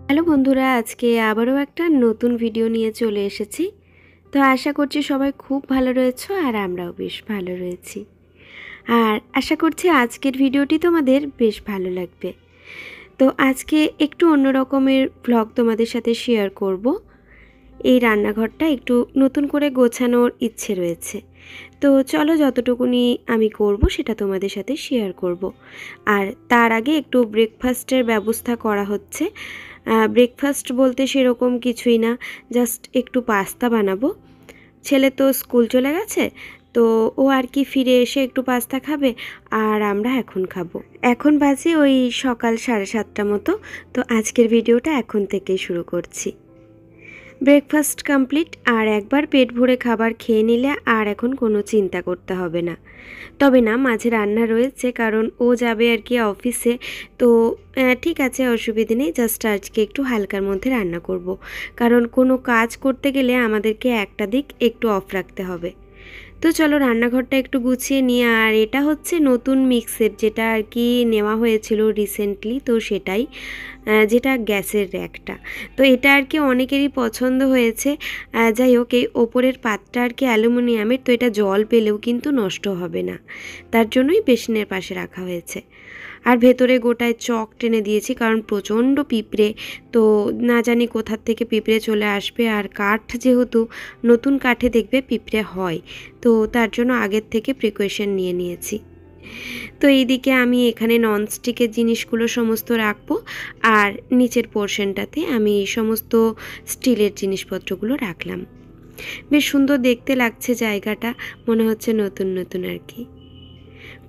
Hello বন্ধুরা, আজকে আবারও একটা নতুন ভিডিও নিয়ে চলে এসেছি। তো আশা করছি সবাই খুব ভালো রয়েছো আর আমরাও বেশ ভালো রয়েছি। আর আশা করছি আজকের ভিডিওটি তোমাদের বেশ ভালো লাগবে। তো আজকে একটু অন্য রকমের ভ্লগ তোমাদের সাথে শেয়ার করব। এই রান্নাঘরটা একটু নতুন করে গোছানোর ইচ্ছে রয়েছে। তো চলো, যতটুকুনি আমি করব সেটা তোমাদের সাথে শেয়ার করব। আর তার আগে একটু ব্রেকফাস্টের ব্যবস্থা করা হচ্ছে। ব্রেকফাস্ট বলতে সেরকম কিছুই না, জাস্ট একটু পাস্তা বানাবো। ছেলে তো স্কুল চলে গেছে, তো ও আর কি ফিরে এসে একটু পাস্তা খাবে, আর আমরা এখন খাবো। এখন বাজে ওই সকাল 7:30 মতো। তো আজকের ভিডিওটা এখন থেকেই শুরু করছি। ব্রেকফাস্ট কমপ্লিট, আর একবার পেট ভরে খাবার খেয়ে নিলে আর এখন কোনো চিন্তা করতে হবে না। তবে না, মাঝে রান্না রয়েছে, কারণ ও যাবে আর কি অফিসে। তো ঠিক আছে, অসুবিধে নেই, জাস্ট আজকে একটু হালকার মধ্যে রান্না করব। কারণ কোনো কাজ করতে গেলে আমাদেরকে একটা দিক একটু অফ রাখতে হবে। তো চলো রান্নাঘরটা একটু গুছিয়ে নিয়ে, আর এটা হচ্ছে নতুন মিক্সের, যেটা আর কি নেওয়া হয়েছিল রিসেন্টলি, তো সেটাই যেটা গ্যাসের র্যাকটা। তো এটা আর কি অনেকেরই পছন্দ হয়েছে। যাই হোক, এই ওপরের পাতটা আর কি অ্যালুমিনিয়ামের, তো এটা জল পেলেও কিন্তু নষ্ট হবে না, তার জন্যই বেসিনের পাশে রাখা হয়েছে। আর ভেতরে গোটায় চক টেনে দিয়েছি, কারণ প্রচণ্ড পিঁপড়ে, তো না জানি কোথার থেকে পিঁপড়ে চলে আসবে। আর কাঠ যেহেতু, নতুন কাঠে দেখবে পিঁপড়ে হয়, তো তার জন্য আগের থেকে প্রিকশন নিয়ে নিয়েছি। তো এইদিকে আমি এখানে ননস্টিকের জিনিসগুলো সমস্ত রাখবো, আর নিচের পোর্শনটাতে আমি সমস্ত স্টিলের জিনিসপত্রগুলো রাখলাম। বেশ সুন্দর দেখতে লাগছে জায়গাটা, মনে হচ্ছে নতুন নতুন আর কি।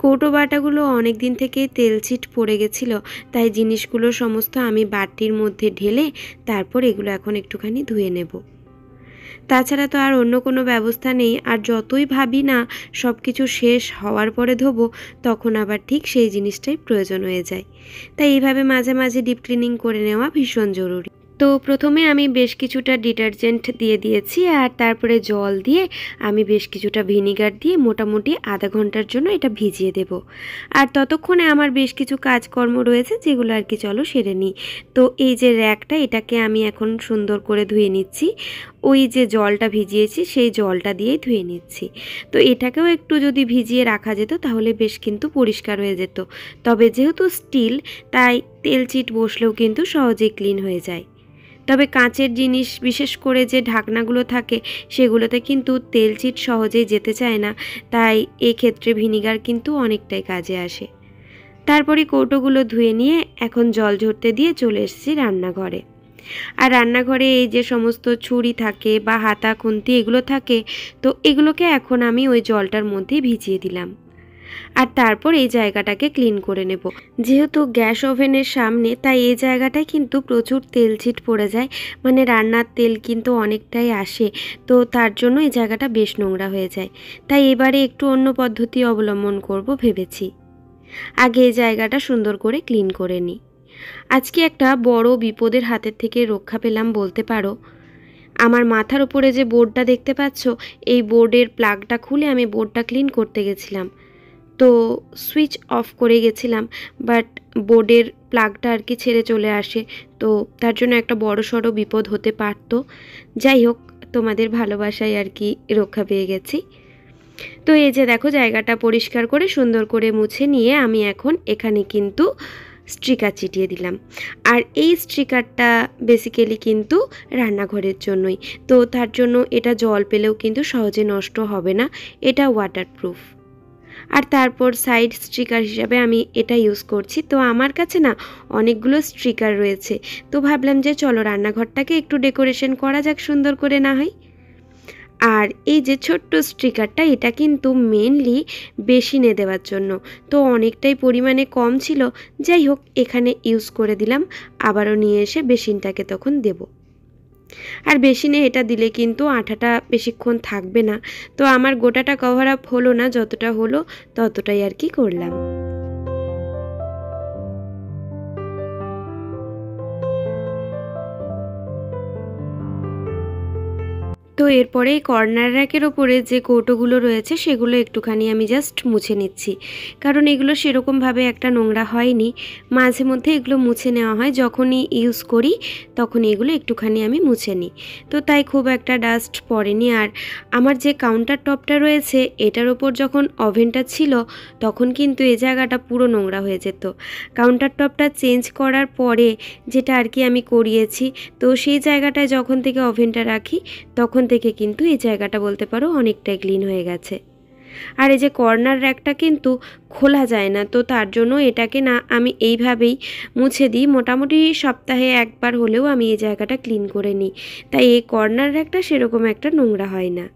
কৌটো বাটাগুলো অনেক দিন থেকেই তেলচিট পড়ে গেছিলো, তাই জিনিসগুলো সমস্ত আমি বাটির মধ্যে ঢেলে তারপর এগুলো এখন একটুখানি ধুয়ে নেব। তাছাড়া তো আর অন্য কোনো ব্যবস্থা নেই, আর যতই ভাবি না সব কিছু শেষ হওয়ার পরে ধোবো, তখন আবার ঠিক সেই জিনিসটাই প্রয়োজন হয়ে যায়। তাই এইভাবে মাঝে মাঝে ডিপ ক্লিনিং করে নেওয়া ভীষণ জরুরি। তো প্রথমে আমি বেশ কিছুটা ডিটারজেন্ট দিয়ে দিয়েছি, আর তারপরে জল দিয়ে আমি বেশ কিছুটা ভিনিগার দিয়ে মোটামুটি আধা ঘন্টার জন্য এটা ভিজিয়ে দেব। আর ততক্ষণে আমার বেশ কিছু কাজকর্ম রয়েছে, যেগুলো আর কি চলো সেরে নিই। তো এই যে র্যাকটা, এটাকে আমি এখন সুন্দর করে ধুয়ে নিচ্ছি। ওই যে জলটা ভিজিয়েছি সেই জলটা দিয়েই ধুয়ে নিচ্ছি। তো এটাকেও একটু যদি ভিজিয়ে রাখা যেত তাহলে বেশ কিন্তু পরিষ্কার হয়ে যেত। তবে যেহেতু স্টিল, তাই তেলচিট বসলেও কিন্তু সহজেই ক্লিন হয়ে যায়। তবে কাঁচের জিনিস, বিশেষ করে যে ঢাকনাগুলো থাকে, সেগুলোতে কিন্তু তেলচিট সহজেই যেতে চায় না, তাই এক্ষেত্রে ভিনিগার কিন্তু অনেকটাই কাজে আসে। তারপরে কৌটোগুলো ধুয়ে নিয়ে এখন জল ঝরতে দিয়ে চলে এসেছি রান্নাঘরে। আর রান্নাঘরে এই যে সমস্ত ছুরি থাকে বা হাতা খুন্তি এগুলো থাকে, তো এগুলোকে এখন আমি ওই জলটার মধ্যেই ভিজিয়ে দিলাম। আর তারপর এই জায়গাটাকে ক্লিন করে নেব। যেহেতু গ্যাস ওভেনের সামনে, তাই এই জায়গাটায় কিন্তু প্রচুর তেল ছিট পড়ে যায়, মানে রান্নার তেল কিন্তু অনেকটাই আসে, তো তার জন্য এই জায়গাটা বেশ নোংরা হয়ে যায়। তাই এবারে একটু অন্য পদ্ধতি অবলম্বন করব ভেবেছি। আগে এই জায়গাটা সুন্দর করে ক্লিন করে নিই। আজকে একটা বড় বিপদের হাতের থেকে রক্ষা পেলাম বলতে পারো। আমার মাথার উপরে যে বোর্ডটা দেখতে পাচ্ছ, এই বোর্ডের প্লাগটা খুলে আমি বোর্ডটা ক্লিন করতে গেছিলাম। তো সুইচ অফ করে গেছিলাম, বাট বোর্ডের প্লাগটা আর কি ছেড়ে চলে আসে, তো তার জন্য একটা বড়সড় বিপদ হতে পারত। যাই হোক, তোমাদের ভালোবাসায় আর কি রক্ষা পেয়ে গেছি। তো এই যে দেখো, জায়গাটা পরিষ্কার করে সুন্দর করে মুছে নিয়ে আমি এখন এখানে কিন্তু স্টিকার চিটিয়ে দিলাম। আর এই স্টিকারটা বেসিক্যালি কিন্তু রান্নাঘরের জন্যই, তো তার জন্য এটা জল পেলেও কিন্তু সহজে নষ্ট হবে না, এটা ওয়াটারপ্রুফ। আর তারপর সাইড স্টিকার হিসাবে আমি এটা ইউজ করছি। তো আমার কাছে না অনেকগুলো স্টিকার রয়েছে, তো ভাবলাম যে চলো রান্নাঘরটাকে একটু ডেকোরেশন করা যাক সুন্দর করে, না হয়। আর এই যে ছোট্ট স্টিকারটা, এটা কিন্তু মেনলি বেসিনে দেওয়ার জন্য, তো অনেকটাই পরিমাণে কম ছিল। যাই হোক, এখানে ইউজ করে দিলাম, আবারও নিয়ে এসে বেসিনটাকে তখন দেব। আর বেসিনে এটা দিলে কিন্তু আঠাটা বেশিক্ষণ থাকবে না, তো আমার গোটাটা কভার আপ হলো না, যতটা হলো ততটাই আর কি করলাম। তো এরপরে কর্নার র্যাকের ওপরে যে কৌটোগুলো রয়েছে সেগুলো একটুখানি আমি জাস্ট মুছে নিচ্ছি, কারণ এগুলো সেরকমভাবে একটা নোংরা হয়নি। মাঝে মধ্যে এগুলো মুছে নেওয়া হয়, যখনই ইউজ করি তখন এগুলো একটুখানি আমি মুছে নিই। তো তাই খুব একটা ডাস্ট পড়েনি। আর আমার যে কাউন্টার টপটা রয়েছে এটার ওপর যখন ওভেনটা ছিল তখন কিন্তু এই জায়গাটা পুরো নোংরা হয়ে যেত। কাউন্টার টপটা চেঞ্জ করার পরে যেটা আর কি আমি করিয়েছি, তো সেই জায়গাটায় যখন থেকে ওভেনটা রাখি তখন থেকে কিন্তু এই জায়গাটা বলতে পারো অনেকটাই ক্লিন হয়ে গেছে। আর এই যে কর্নার র্যাকটা কিন্তু খোলা যায় না, তো তার জন্য এটাকে না আমি এইভাবেই মুছে দিই। মোটামুটি সপ্তাহে একবার হলেও আমি এই জায়গাটা ক্লিন করে নিই, তাই এই কর্নার র্যাকটা সেরকম একটা নোংরা হয় না।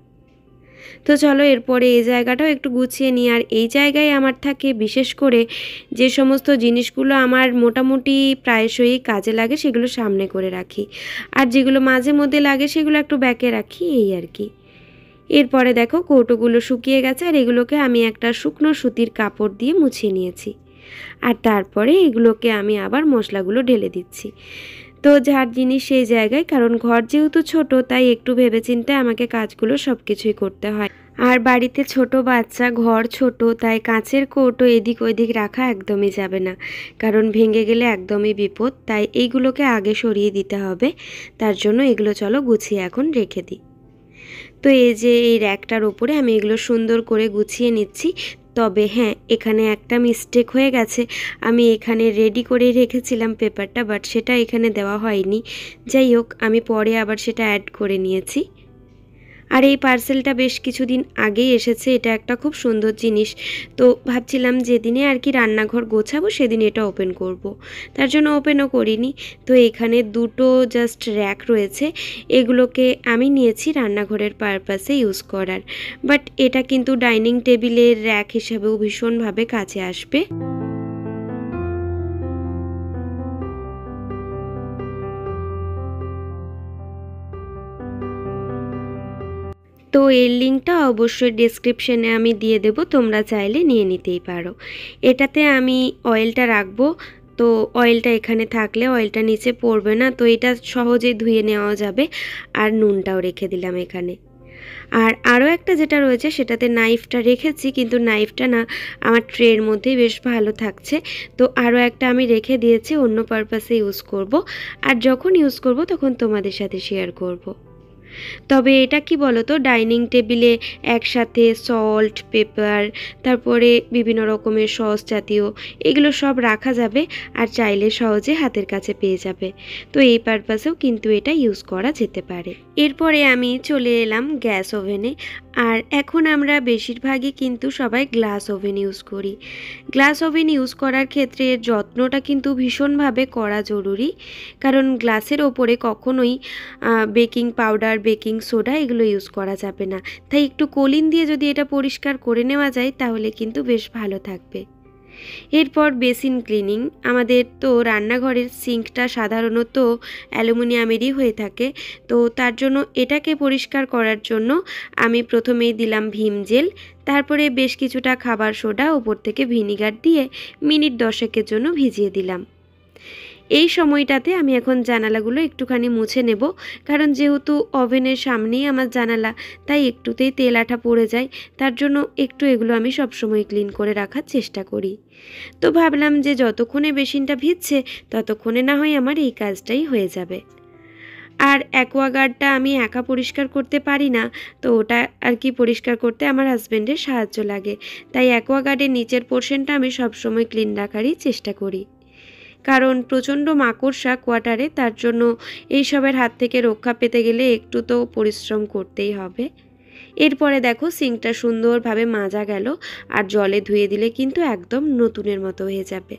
তো চলো এরপরে এই জায়গাটাও একটু গুছিয়ে নিই। আর এই জায়গায় আমার থাকে বিশেষ করে যে সমস্ত জিনিসগুলো আমার মোটামুটি প্রায়শই কাজে লাগে সেগুলো সামনে করে রাখি, আর যেগুলো মাঝে মধ্যে লাগে সেগুলো একটু ব্যাকে রাখি, এই আর কি। এরপরে দেখো কৌটোগুলো শুকিয়ে গেছে, আর এগুলোকে আমি একটা শুকনো সুতির কাপড় দিয়ে মুছিয়ে নিয়েছি। আর তারপরে এগুলোকে আমি আবার মশলাগুলো ঢেলে দিচ্ছি। তো যার জিনিস সেই জায়গায়, কারণ ঘর যেহেতু ছোট তাই একটু ভেবেচিন্তে আমাকে কাজগুলো সব কিছুই করতে হয়। আর বাড়িতে ছোট বাচ্চা, ঘর ছোট, তাই কাঁচের কৌটো এদিক ওদিক রাখা একদমই যাবে না, কারণ ভেঙে গেলে একদমই বিপদ। তাই এইগুলোকে আগে সরিয়ে দিতে হবে। তার জন্য এগুলো চলো গুছিয়ে এখন রেখে দিই। তো এই যে এই র্যাকটার ওপরে আমি এগুলো সুন্দর করে গুছিয়ে নিচ্ছি। তবে হ্যাঁ, এখানে একটা মিস্টেক হয়ে গেছে। আমি এখানে রেডি করে রেখেছিলাম পেপারটা, বাট সেটা এখানে দেওয়া হয়নি। যাই হোক, আমি পরে আবার সেটা অ্যাড করে নিয়েছি। আর এই পার্সেলটা বেশ কিছুদিন আগেই এসেছে। এটা একটা খুব সুন্দর জিনিস। তো ভাবছিলাম যেদিনে আর কি রান্নাঘর গোছাবো সেদিন এটা ওপেন করব। তার জন্য ওপেনও করিনি। তো এখানে দুটো জাস্ট র্যাক রয়েছে, এগুলোকে আমি নিয়েছি রান্নাঘরের পারপাসে ইউজ করার। বাট এটা কিন্তু ডাইনিং টেবিলের র্যাক হিসাবেও ভীষণভাবে কাজে আসবে। তো এর লিঙ্কটা অবশ্যই ডেসক্রিপশনে আমি দিয়ে দেব, তোমরা চাইলে নিয়ে নিতেই পারো। এটাতে আমি অয়েলটা রাখবো। তো অয়েলটা এখানে থাকলে অয়েলটা নিচে পড়বে না, তো এটা সহজেই ধুয়ে নেওয়া যাবে। আর নুনটাও রেখে দিলাম এখানে। আর আরও একটা যেটা রয়েছে সেটাতে নাইফটা রেখেছি, কিন্তু নাইফটা না আমার ট্রের মধ্যেই বেশ ভালো থাকছে। তো আরও একটা আমি রেখে দিয়েছি, অন্য পারপাসে ইউজ করব। আর যখন ইউজ করব তখন তোমাদের সাথে শেয়ার করব। তবে এটা কি বলো তো, ডাইনিং টেবিলে একসাথে সল্ট, পেপার, তারপরে বিভিন্ন রকমের সস জাতীয় এগুলো সব রাখা যাবে, আর চাইলে সহজে হাতের কাছে পেয়ে যাবে। তো এই পারপাসেও কিন্তু এটা ইউজ করা যেতে পারে। এরপরে আমি চলে এলাম গ্যাস ওভেনে। আর এখন আমরা বেশিরভাগই কিন্তু সবাই গ্লাস ওভেন ইউজ করি। গ্লাস ওভেন ইউজ করার ক্ষেত্রে যত্নটা কিন্তু ভীষণভাবে করা জরুরি, কারণ গ্লাসের ওপরে কখনোই বেকিং পাউডার, বেকিং সোডা এগুলো ইউজ করা যাবে না। তাই একটু কলিন দিয়ে যদি এটা পরিষ্কার করে নেওয়া যায় তাহলে কিন্তু বেশ ভালো থাকবে। এরপর বেসিন ক্লিনিং। আমাদের তো রান্নাঘরের সিঙ্কটা সাধারণত অ্যালুমিনিয়ামেরই হয়ে থাকে। তো তার জন্য এটাকে পরিষ্কার করার জন্য আমি প্রথমেই দিলাম ভিম জেল, তারপরে বেশ কিছুটা খাবার সোডা, ওপর থেকে ভিনিগার দিয়ে মিনিট 10 জন্য ভিজিয়ে দিলাম। এই সময়টাতে আমি এখন জানালাগুলো একটুখানি মুছে নেব, কারণ যেহেতু ওভেনের সামনেই আমার জানালা, তাই একটুতেই তেল আঠা পড়ে যায়। তার জন্য একটু এগুলো আমি সবসময় ক্লিন করে রাখার চেষ্টা করি। তো ভাবলাম যে যতক্ষণে বেসিনটা ভিজছে ততক্ষণে না হয় আমার এই কাজটাই হয়ে যাবে। আর অ্যাকোয়াগার্ডটা আমি একা পরিষ্কার করতে পারি না, তো ওটা আর কি পরিষ্কার করতে আমার হাজব্যান্ডের সাহায্য লাগে। তাই অ্যাকোয়াগার্ডের নিচের পোর্শনটা আমি সবসময় ক্লিন রাখারই চেষ্টা করি, কারণ প্রচণ্ড মাকড়সা কোয়ার্টারে। তার জন্য এইসবের হাত থেকে রক্ষা পেতে গেলে একটু তো পরিশ্রম করতেই হবে। এরপরে দেখো সিঙ্কটা সুন্দরভাবে মাজা গেল, আর জলে ধুয়ে দিলে কিন্তু একদম নতুনের মতো হয়ে যাবে।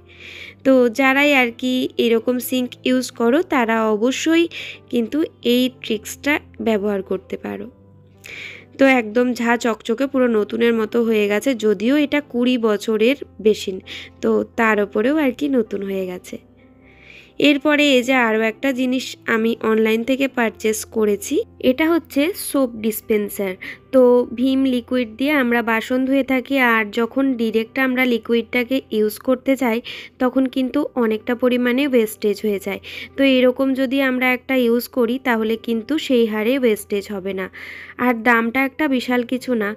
তো যারাই আর কি এরকম সিঙ্ক ইউজ করো তারা অবশ্যই কিন্তু এই ট্রিক্সটা ব্যবহার করতে পারো। তো একদম ঝা চকচকে পুরো নতুনের মতো হয়ে গেছে, যদিও এটা 20 বছরের বেসিন, তো তার উপরেও আর কি নতুন হয়ে গেছে। এরপরে এই যে আরও একটা জিনিস আমি অনলাইন থেকে পারচেস করেছি, এটা হচ্ছে সোপ ডিসপেন্সার। তো ভীম লিকুইড দিয়ে আমরা বাসন ধুয়ে থাকি, আর যখন ডিরেক্ট আমরা লিকুইডটাকে ইউজ করতে চাই তখন কিন্তু অনেকটা পরিমাণে ওয়েস্টেজ হয়ে যায়। তো এরকম যদি আমরা একটা ইউজ করি তাহলে কিন্তু সেই হারে ওয়েস্টেজ হবে না। আর দামটা একটা বিশাল কিছু না।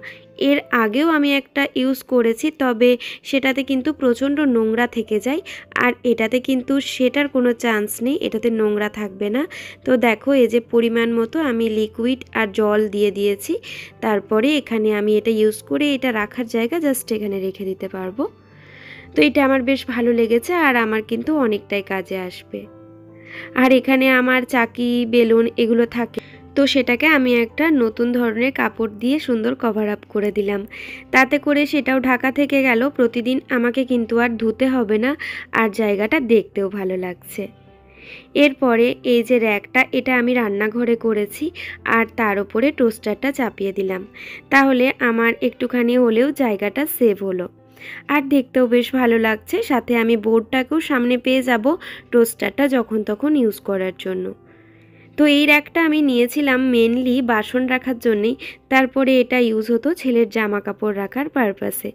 এর আগেও আমি একটা ইউজ করেছি, তবে সেটাতে কিন্তু প্রচণ্ড নোংরা থেকে যায়, আর এটাতে কিন্তু সেটার কোনো চান্স নেই, এটাতে নোংরা থাকবে না। তো দেখো এই যে পরিমাণ মতো আমি লিকুইড আর জল দিয়ে দিয়েছি। তারপরে এখানে আমি এটা ইউজ করে এটা রাখার জায়গা জাস্ট এখানে রেখে দিতে পারবো। তো এটা আমার বেশ ভালো লেগেছে, আর আমার কিন্তু অনেকটাই কাজে আসবে। আর এখানে আমার চাকি বেলুন এগুলো থাকে, তো সেটাকে আমি একটা নতুন ধরনের কাপড় দিয়ে সুন্দর কভার আপ করে দিলাম। তাতে করে সেটাও ঢাকা থেকে গেল। প্রতিদিন আমাকে কিন্তু আর ধুতে হবে না, আর জায়গাটা দেখতেও ভালো লাগছে। এরপরে এই যে র্যাকটা, এটা আমি রান্নাঘরে করেছি, আর তার উপরে টোস্টারটা চাপিয়ে দিলাম। তাহলে আমার একটুখানি হলেও জায়গাটা সেভ হলো, আর দেখতেও বেশ ভালো লাগছে। সাথে আমি বোর্ডটাকেও সামনে পেয়ে যাব টোস্টারটা যখন তখন ইউজ করার জন্য। তো এই র্যাকটা আমি নিয়েছিলাম মেনলি বাসন রাখার জন্যেই, তারপরে এটা ইউজ হতো ছেলের জামা কাপড় রাখার পারপাসে।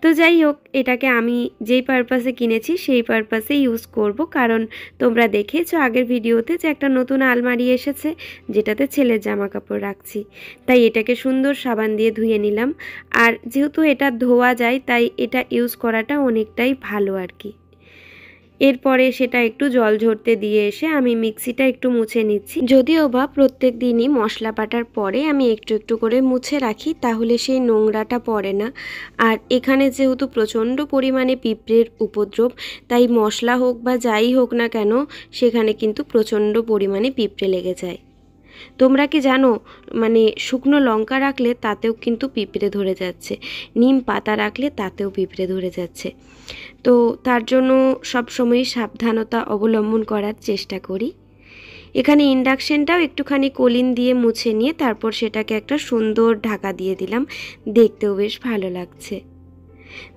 তো যাই হোক, এটাকে আমি যেই পারপাসে কিনেছি সেই পারপাসে ইউজ করব, কারণ তোমরা দেখেছো আগের ভিডিওতে যে একটা নতুন আলমারি এসেছে যেটাতে ছেলের জামা কাপড় রাখছি। তাই এটাকে সুন্দর সাবান দিয়ে ধুয়ে নিলাম, আর যেহেতু এটা ধোয়া যায় তাই এটা ইউজ করাটা অনেকটাই ভালো আর কি। এরপরে সেটা একটু জল ঝরতে দিয়ে এসে আমি মিক্সিটা একটু মুছে নিচ্ছি। যদিও বা প্রত্যেক দিনই মশলা বাটার পরে আমি একটু একটু করে মুছে রাখি, তাহলে সেই নোংরাটা পড়ে না। আর এখানে যেহেতু প্রচণ্ড পরিমাণে পিঁপড়ের উপদ্রব, তাই মশলা হোক বা যাই হোক না কেন সেখানে কিন্তু প্রচণ্ড পরিমাণে পিঁপড়ে লেগে যায়। তোমরা কি জানো, মানে শুকনো লঙ্কা রাখলে তাতেও কিন্তু পিঁপড়ে ধরে যাচ্ছে, নিম পাতা রাখলে তাতেও পিঁপড়ে ধরে যাচ্ছে। তো তার জন্য সবসময় সাবধানতা অবলম্বন করার চেষ্টা করি। এখানে ইন্ডাকশানটাও একটুখানি কলিন দিয়ে মুছে নিয়ে তারপর সেটাকে একটা সুন্দর ঢাকা দিয়ে দিলাম, দেখতেও বেশ ভালো লাগছে।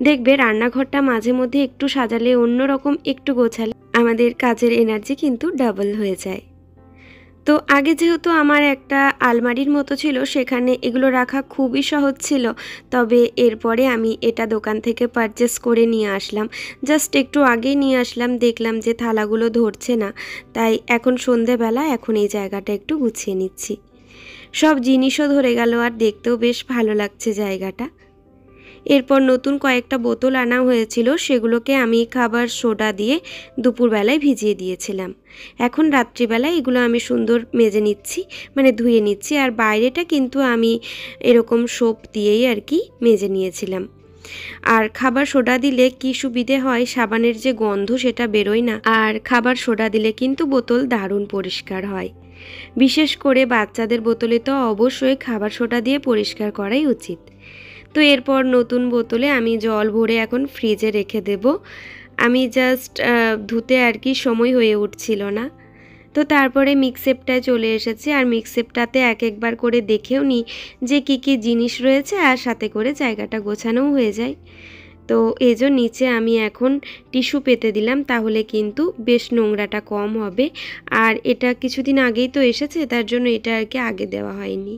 দেখবে রান্নাঘরটা মাঝে মধ্যে একটু সাজালে, অন্যরকম একটু গোছালে আমাদের কাজের এনার্জি কিন্তু ডাবল হয়ে যায়। তো আগে যেহেতু আমার একটা আলমারির মতো ছিল, সেখানে এগুলো রাখা খুবই সহজ ছিল। তবে এরপরে আমি এটা দোকান থেকে পারচেস করে নিয়ে আসলাম। জাস্ট একটু আগেই নিয়ে আসলাম, দেখলাম যে থালাগুলো ধরছে না, তাই এখন সন্ধেবেলা এখন এই জায়গাটা একটু গুছিয়ে নিচ্ছি। সব জিনিসও ধরে গেল, আর দেখতেও বেশ ভালো লাগছে জায়গাটা। এরপর নতুন কয়েকটা বোতল আনা হয়েছিল, সেগুলোকে আমি খাবার সোডা দিয়ে দুপুরবেলায় ভিজিয়ে দিয়েছিলাম। এখন রাত্রিবেলায় এগুলো আমি সুন্দর মেজে নিচ্ছি, মানে ধুয়ে নিচ্ছি। আর বাইরেটা কিন্তু আমি এরকম সোপ দিয়েই আর কি মেজে নিয়েছিলাম। আর খাবার সোডা দিলে কি সুবিধে হয়, সাবানের যে গন্ধ সেটা বেরোয় না, আর খাবার সোডা দিলে কিন্তু বোতল দারুণ পরিষ্কার হয়। বিশেষ করে বাচ্চাদের বোতলে তো অবশ্যই খাবার সোডা দিয়ে পরিষ্কার করাই উচিত। তো এরপর নতুন বোতলে আমি জল ভরে এখন ফ্রিজে রেখে দেব। আমি জাস্ট ধুতে আর কি সময় হয়ে উঠছিল না। তো তারপরে মিক্সেপটায় চলে এসেছি, আর মিক্সেপটাতে এক একবার করে দেখেও নিই যে কী কী জিনিস রয়েছে, আর সাথে করে জায়গাটা গোছানোও হয়ে যায়। তো এই যে নিচে আমি এখন টিস্যু পেতে দিলাম, তাহলে কিন্তু বেশ নোংরাটা কম হবে। আর এটা কিছুদিন আগেই তো এসেছে, তার জন্য এটা আর কি আগে দেওয়া হয়নি।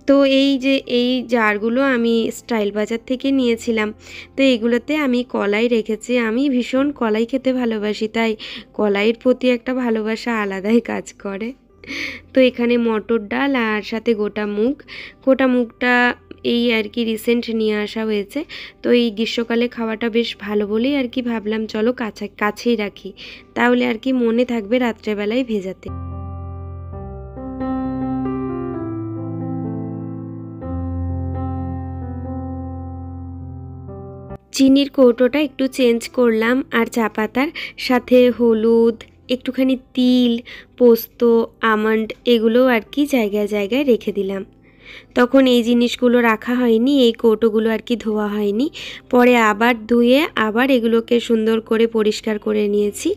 তো এই যে এই জারগুলো আমি স্টাইল বাজার থেকে নিয়েছিলাম। তো এগুলোতে আমি কলাই রেখেছি। আমি ভীষণ কলাই খেতে ভালোবাসি, তাই কলাইয়ের প্রতি একটা ভালোবাসা আলাদাই কাজ করে। তো এখানে মটর ডাল আর সাথে গোটা মুগটা এই আর কি রিসেন্ট নিয়ে আসা হয়েছে। তো এই গ্রীষ্মকালে খাওয়াটা বেশ ভালো বলেই আর কি ভাবলাম চলো কাছেই রাখি, তাহলে আর কি মনে থাকবে রাত্রেবেলায় ভেজাতে। চিনির কৌটোটা একটু চেঞ্জ করলাম, আর চা পাতার সাথে হলুদ, একটুখানি তিল, পোস্ত, আমন্ড এগুলো আর কি জায়গায় জায়গায় রেখে দিলাম। তখন এই জিনিসগুলো রাখা হয়নি, এই কৌটোগুলো আর কি ধোয়া হয়নি। পরে আবার ধুয়ে আবার এগুলোকে সুন্দর করে পরিষ্কার করে নিয়েছি।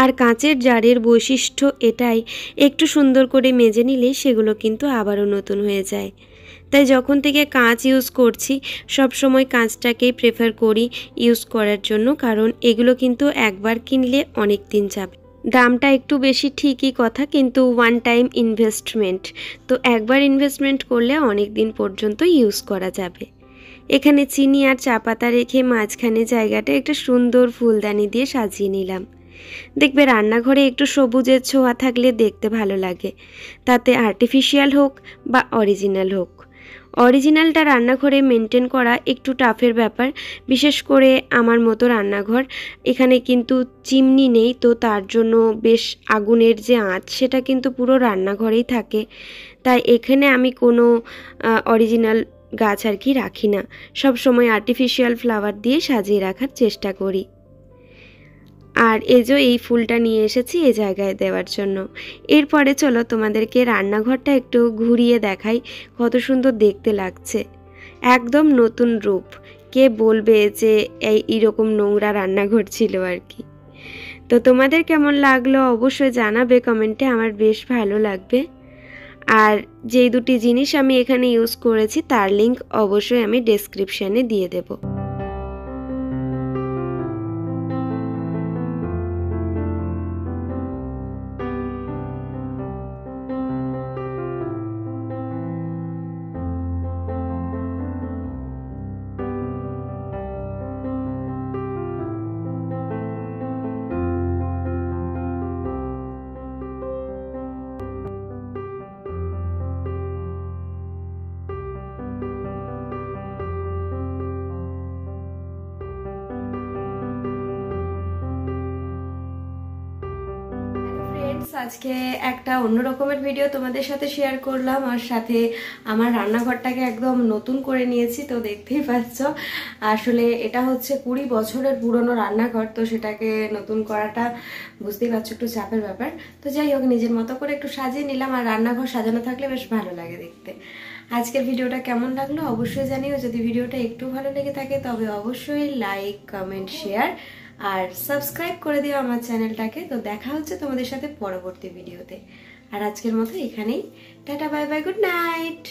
আর কাঁচের জারের বৈশিষ্ট্য এটাই, একটু সুন্দর করে মেজে নিলেই সেগুলো কিন্তু আবারও নতুন হয়ে যায়। তাই যখন থেকে কাঁচ ইউজ করছি সব সময় কাঁচটাকেই প্রেফার করি ইউজ করার জন্য, কারণ এগুলো কিন্তু একবার কিনলে অনেক দিন যাবে। দামটা একটু বেশি ঠিকই কথা, কিন্তু ওয়ান টাইম ইনভেস্টমেন্ট, তো একবার ইনভেস্টমেন্ট করলে অনেক দিন পর্যন্ত ইউজ করা যাবে। এখানে চিনি আর চা পাতা রেখে মাঝখানে জায়গাটা একটা সুন্দর ফুলদানি দিয়ে সাজিয়ে নিলাম। দেখবে রান্নাঘরে একটু সবুজের ছোঁয়া থাকলে দেখতে ভালো লাগে, তাতে আর্টিফিশিয়াল হোক বা অরিজিনাল হোক। অরিজিনালটা রান্নাঘরে মেনটেন করা একটু টাফের ব্যাপার, বিশেষ করে আমার মতো রান্নাঘর। এখানে কিন্তু চিমনি নেই, তো তার জন্য বেশ আগুনের যে আঁচ সেটা কিন্তু পুরো রান্নাঘরেই থাকে। তাই এখানে আমি কোনো অরিজিনাল গাছ আর কি রাখি না, সব সময় আর্টিফিশিয়াল ফ্লাওয়ার দিয়ে সাজিয়ে রাখার চেষ্টা করি। আর এই ফুলটা নিয়ে এসেছি এই জায়গায় দেওয়ার জন্য। এরপরে চলো তোমাদেরকে রান্নাঘরটা একটু ঘুরিয়ে দেখাই, কত সুন্দর দেখতে লাগছে, একদম নতুন রূপ। কে বলবে যে এইরকম নোংরা রান্নাঘর ছিল আর কি। তো তোমাদের কেমন লাগলো অবশ্যই জানাবে কমেন্টে, আমার বেশ ভালো লাগবে। আর যেই দুটি জিনিস আমি এখানে ইউজ করেছি তার লিংক অবশ্যই আমি ডেসক্রিপশানে দিয়ে দেবো। আজকে একটা অন্য রকমের ভিডিও তোমাদের সাথে শেয়ার করলাম, আর সাথে আমার রান্নাঘরটাকে একদম নতুন করে নিয়েছি। তো দেখতেই পাচ্ছ, আসলে এটা হচ্ছে 20 বছরের পুরনো রান্নাঘর, তো সেটাকে নতুন করাটা বুঝতেই পারছো একটু চাপের ব্যাপার। তো যাই হোক, নিজের মতো করে একটু সাজিয়ে নিলাম, আর রান্নাঘর সাজানো থাকলে বেশ ভালো লাগে দেখতে। আজকের ভিডিওটা কেমন লাগলো অবশ্যই জানিও। যদি ভিডিওটা একটু ভালো লেগে থাকে তবে অবশ্যই লাইক, কমেন্ট, শেয়ার আর সাবস্ক্রাইব করে দিও আমার চ্যানেলটাকে। তো দেখা হচ্ছে তোমাদের সাথে পরবর্তী ভিডিওতে। আর আজকের মতো এখানেই, tata, bye bye, good night.